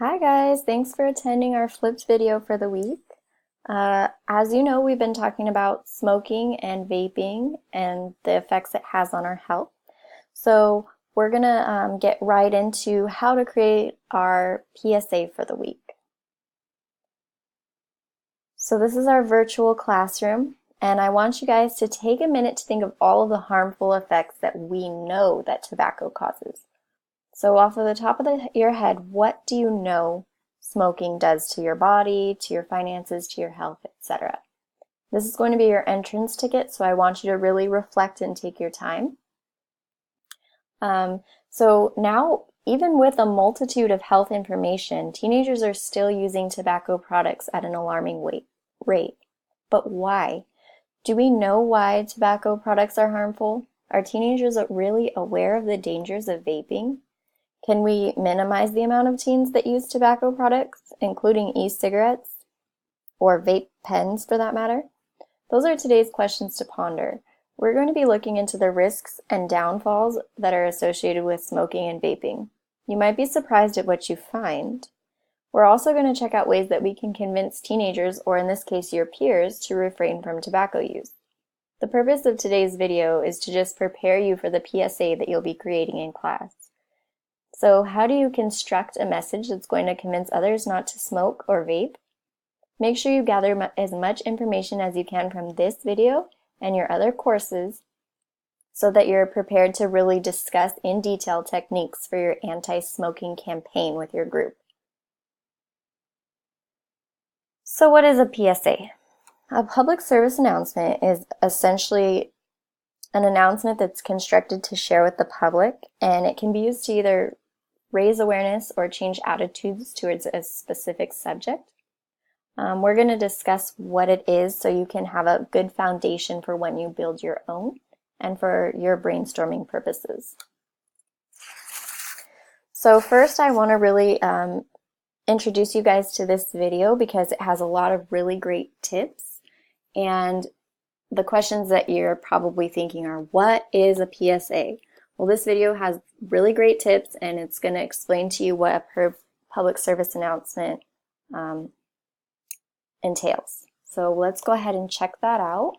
Hi guys, thanks for attending our flipped video for the week. As you know, we've been talking about smoking and vaping and the effects it has on our health. So we're gonna get right into how to create our PSA for the week. So this is our virtual classroom, and I want you guys to take a minute to think of all of the harmful effects that we know that tobacco causes. So off of the top of your head, what do you know smoking does to your body, to your finances, to your health, etc.? This is going to be your entrance ticket, so I want you to really reflect and take your time. So now, even with a multitude of health information, teenagers are still using tobacco products at an alarming rate. But why? Do we know why tobacco products are harmful? Are teenagers really aware of the dangers of vaping? Can we minimize the amount of teens that use tobacco products, including e-cigarettes or vape pens for that matter? Those are today's questions to ponder. We're going to be looking into the risks and downfalls that are associated with smoking and vaping. You might be surprised at what you find. We're also going to check out ways that we can convince teenagers, or in this case your peers, to refrain from tobacco use. The purpose of today's video is to just prepare you for the PSA that you'll be creating in class. So how do you construct a message that's going to convince others not to smoke or vape? Make sure you gather as much information as you can from this video and your other courses so that you're prepared to really discuss in detail techniques for your anti-smoking campaign with your group. So what is a PSA? A public service announcement is essentially an announcement that's constructed to share with the public, and it can be used to either raise awareness or change attitudes towards a specific subject. We're going to discuss what it is so you can have a good foundation for when you build your own and for your brainstorming purposes. So first I want to really introduce you guys to this video because it has a lot of really great tips, and the questions that you're probably thinking are, what is a PSA? Well, this video has really great tips, and it's going to explain to you what a public service announcement entails. So let's go ahead and check that out.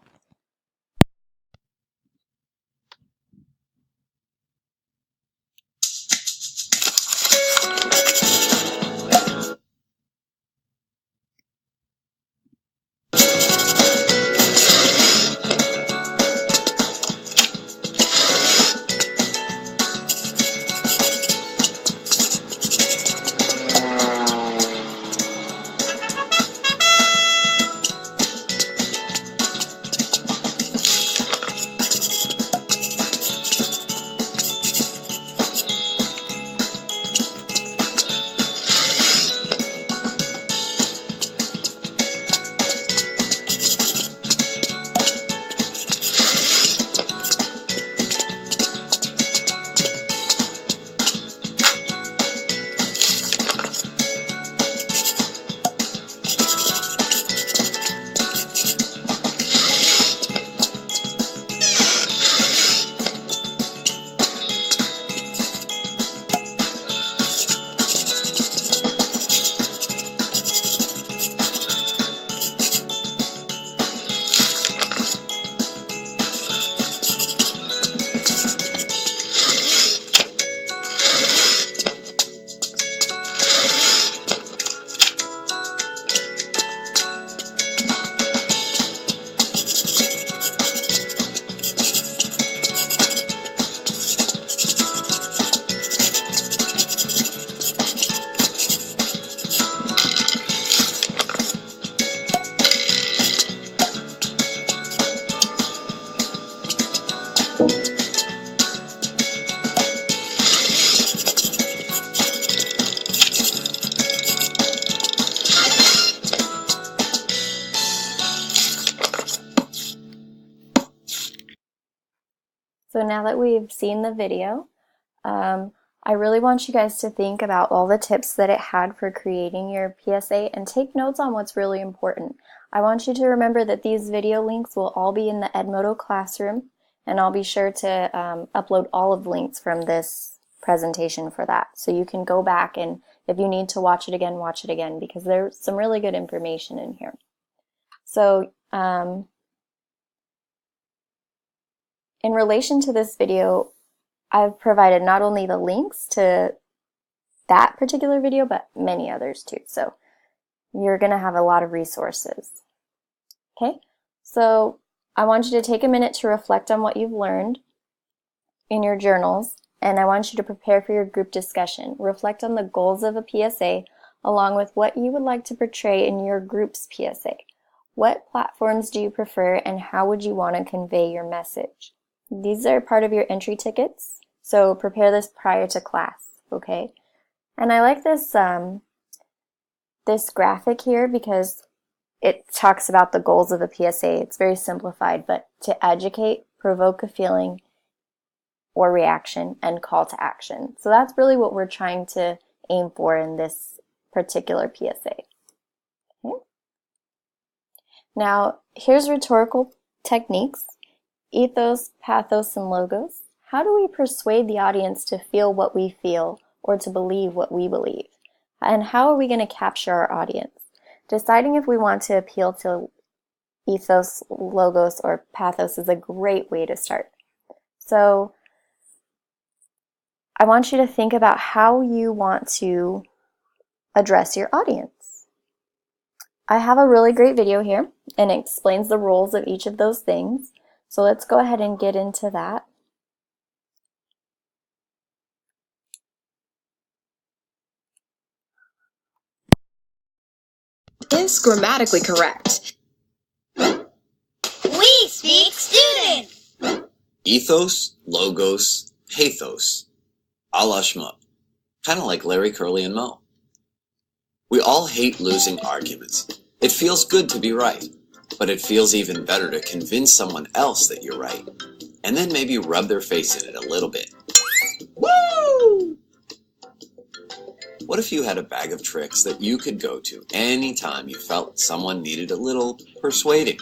So now that we've seen the video, I really want you guys to think about all the tips that it had for creating your PSA and take notes on what's really important. I want you to remember that these video links will all be in the Edmodo classroom, and I'll be sure to upload all of the links from this presentation for that. So you can go back and If you need to watch it again, because there's some really good information in here. So, in relation to this video, I've provided not only the links to that particular video, but many others too. So you're going to have a lot of resources. Okay, so I want you to take a minute to reflect on what you've learned in your journals, and I want you to prepare for your group discussion. Reflect on the goals of a PSA along with what you would like to portray in your group's PSA. What platforms do you prefer, and how would you want to convey your message? These are part of your entry tickets, so prepare this prior to class, okay? And I like this, this graphic here because it talks about the goals of a PSA. It's very simplified, but to educate, provoke a feeling or reaction, and call to action. So that's really what we're trying to aim for in this particular PSA. Okay. Now, here's rhetorical techniques: ethos, pathos, and logos. How do we persuade the audience to feel what we feel or to believe what we believe? And how are we going to capture our audience? Deciding if we want to appeal to ethos, logos, or pathos is a great way to start. So I want you to think about how you want to address your audience. I have a really great video here, and it explains the roles of each of those things. So let's go ahead and get into that. Is grammatically correct. We speak student. Ethos, logos, pathos. A la shmup. Kind of like Larry, Curly, and Moe. We all hate losing arguments. It feels good to be right, but it feels even better to convince someone else that you're right, and then maybe rub their face in it a little bit. Woo! What if you had a bag of tricks that you could go to anytime you felt someone needed a little persuading?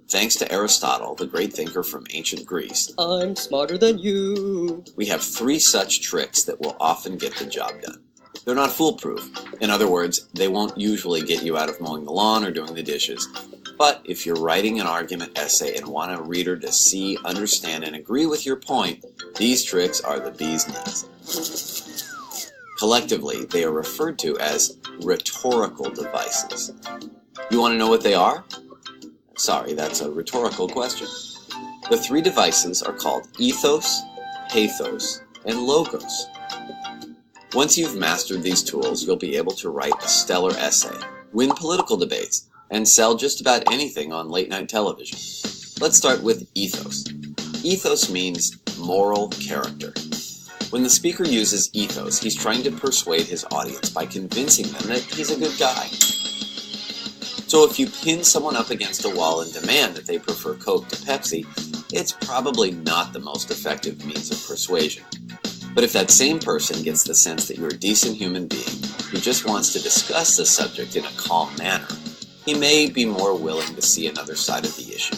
Thanks to Aristotle, the great thinker from ancient Greece, I'm smarter than you. we have 3 such tricks that will often get the job done. They're not foolproof. In other words, they won't usually get you out of mowing the lawn or doing the dishes. But if you're writing an argument essay and want a reader to see, understand, and agree with your point, these tricks are the bee's knees. Collectively, they are referred to as rhetorical devices. You want to know what they are? Sorry, that's a rhetorical question. The 3 devices are called ethos, pathos, and logos. Once you've mastered these tools, you'll be able to write a stellar essay, win political debates, and sell just about anything on late-night television. Let's start with ethos. Ethos means moral character. When the speaker uses ethos, he's trying to persuade his audience by convincing them that he's a good guy. So if you pin someone up against a wall and demand that they prefer Coke to Pepsi, it's probably not the most effective means of persuasion. But if that same person gets the sense that you're a decent human being who just wants to discuss the subject in a calm manner, he may be more willing to see another side of the issue.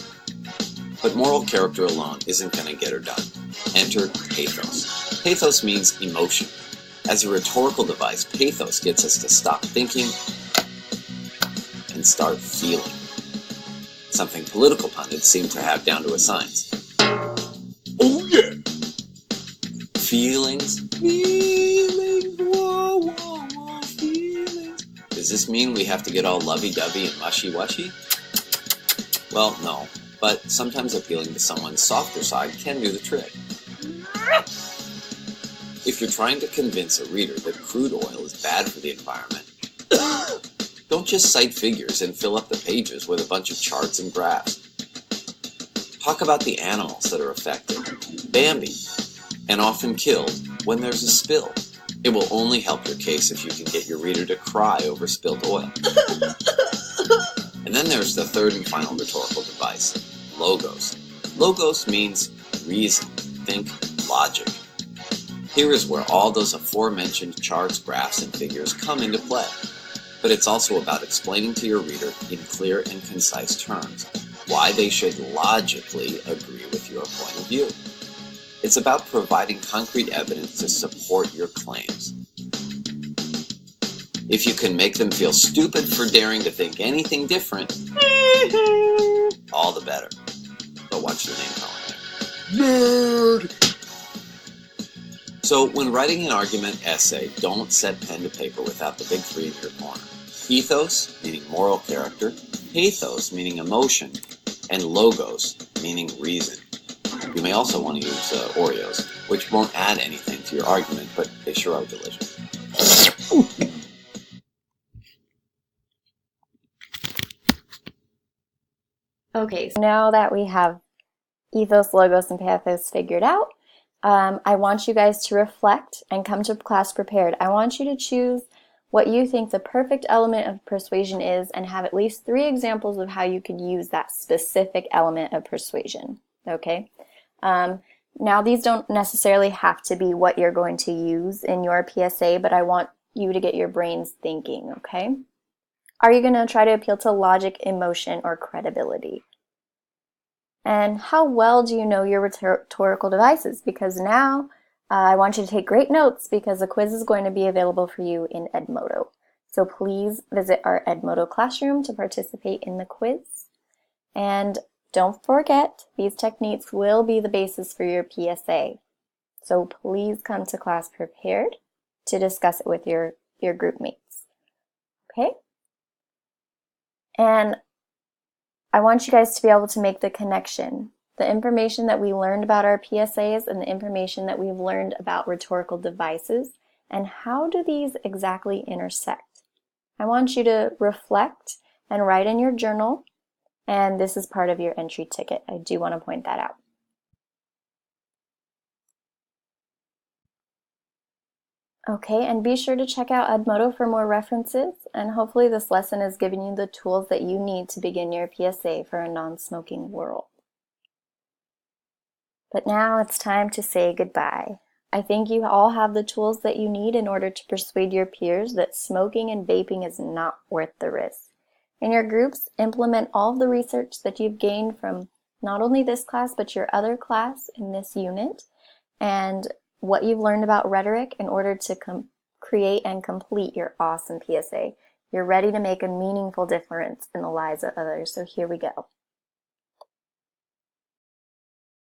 But moral character alone isn't going to get her done. Enter pathos. Pathos means emotion. As a rhetorical device, pathos gets us to stop thinking and start feeling. Something political pundits seem to have down to a science. Oh yeah! Feelings, whoa, whoa, whoa, feelings. Does this mean we have to get all lovey-dovey and mushy-washy? Well, no, but sometimes appealing to someone's softer side can do the trick. If you're trying to convince a reader that crude oil is bad for the environment, don't just cite figures and fill up the pages with a bunch of charts and graphs. Talk about the animals that are affected, Bambi, and often killed when there's a spill. It will only help your case if you can get your reader to cry over spilled oil. And then there's the 3rd and final rhetorical device, logos. Logos means reason, think, logic. Here is where all those aforementioned charts, graphs, and figures come into play. But it's also about explaining to your reader in clear and concise terms why they should logically agree with your point of view. It's about providing concrete evidence to support your claims. If you can make them feel stupid for daring to think anything different, all the better. But watch the name calling there. Nerd! So when writing an argument essay, don't set pen to paper without the big three in your corner. Ethos, meaning moral character, pathos, meaning emotion, and logos, meaning reason. You may also want to use Oreos, which won't add anything to your argument, but they sure are delicious. Okay, so now that we have ethos, logos, and pathos figured out, I want you guys to reflect and come to class prepared. I want you to choose what you think the perfect element of persuasion is and have at least 3 examples of how you could use that specific element of persuasion, okay? Now, these don't necessarily have to be what you're going to use in your PSA, but I want you to get your brains thinking, okay? Are you going to try to appeal to logic, emotion, or credibility? And how well do you know your rhetorical devices? Because now I want you to take great notes because the quiz is going to be available for you in Edmodo. So please visit our Edmodo classroom to participate in the quiz. And don't forget, these techniques will be the basis for your PSA. So please come to class prepared to discuss it with your group mates. Okay? And I want you guys to be able to make the connection. The information that we learned about our PSAs and the information that we've learned about rhetorical devices, and how do these exactly intersect? I want you to reflect and write in your journal, and this is part of your entry ticket. I do want to point that out. Okay, and be sure to check out Edmodo for more references, and hopefully this lesson has given you the tools that you need to begin your PSA for a non-smoking world. But now it's time to say goodbye. I think you all have the tools that you need in order to persuade your peers that smoking and vaping is not worth the risk. In your groups, implement all of the research that you've gained from not only this class, but your other class in this unit, and what you've learned about rhetoric in order to create and complete your awesome PSA. You're ready to make a meaningful difference in the lives of others, so here we go.